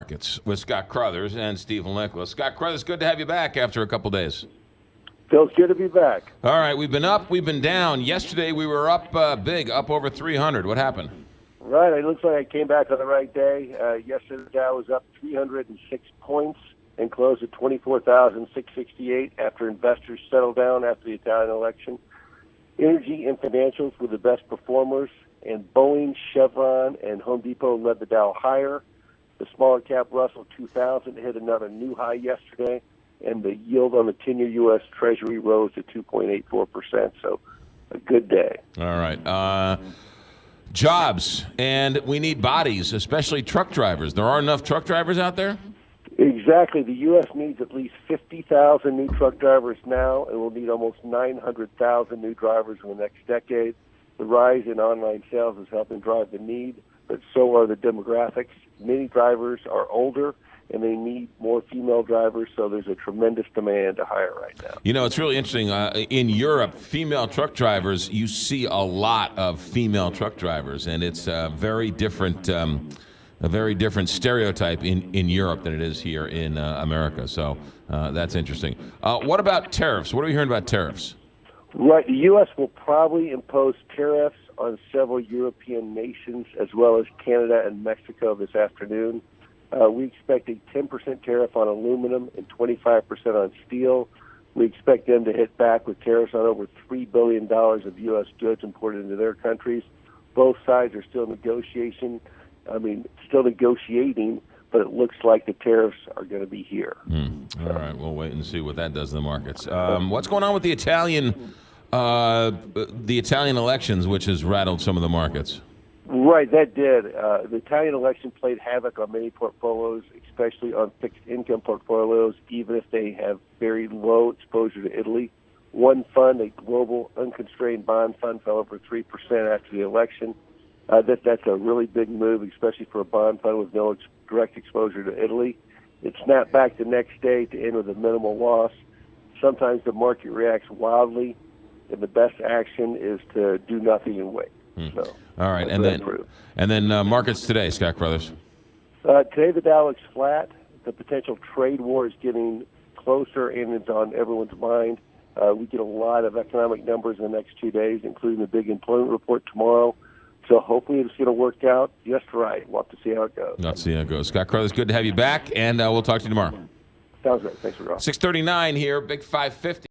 markets with Scott Crothers and Stifel Nicholas. Scott Crothers, good to have you back after a couple days. Feels good to be back. All right, we've been up, we've been down. Yesterday we were up big, up over 300. What happened? Right, it looks like I came back on the right day. Yesterday the Dow was up 306 points and closed at 24,668 after investors settled down after the Italian election. Energy and financials were the best performers, and Boeing, Chevron, and Home Depot led the Dow higher. The smaller cap Russell 2000 hit another new high yesterday, and the yield on the 10-year U.S. Treasury rose to 2.84%, so a good day. All right. Jobs, and we need bodies, especially truck drivers. There are enough truck drivers out there? Exactly. The U.S. needs at least 50,000 new truck drivers now, and will need almost 900,000 new drivers in the next decade. The rise in online sales is helping drive the need, but so are the demographics. Many drivers are older, and they need more female drivers, so there's a tremendous demand to hire right now. You know, it's really interesting. In Europe, female truck drivers, you see a lot of female truck drivers, and it's a very different stereotype in Europe than it is here in America. So that's interesting. What about tariffs? What are we hearing about tariffs? Right. The U.S. will probably impose tariffs on several European nations as well as Canada and Mexico this afternoon. We expect a 10% tariff on aluminum and 25% on steel. We expect them to hit back with tariffs on over $3 billion of U.S. goods imported into their countries. Both sides are still negotiating, but it looks like the tariffs are going to be here. All right, we'll wait and see what that does to the markets. What's going on with the Italian elections, which has rattled some of the markets? Right, that did. The Italian election played havoc on many portfolios, especially on fixed income portfolios, even if they have very low exposure to Italy. One fund, a global unconstrained bond fund, fell over 3% after the election. That's a really big move, especially for a bond fund with no direct exposure to Italy. It snapped back the next day to end with a minimal loss. Sometimes the market reacts wildly, and the best action is to do nothing and wait. So, all right, and then markets today, Scott Crothers. Today the Dow looks flat. The potential trade war is getting closer, and it's on everyone's mind. We get a lot of economic numbers in the next 2 days, including the big employment report tomorrow. So hopefully it's going to work out just right. We'll have to see how it goes. Let's see how it goes. Scott Crothers, good to have you back, and we'll talk to you tomorrow. Sounds great. Thanks for calling. 6:39 here, big 550.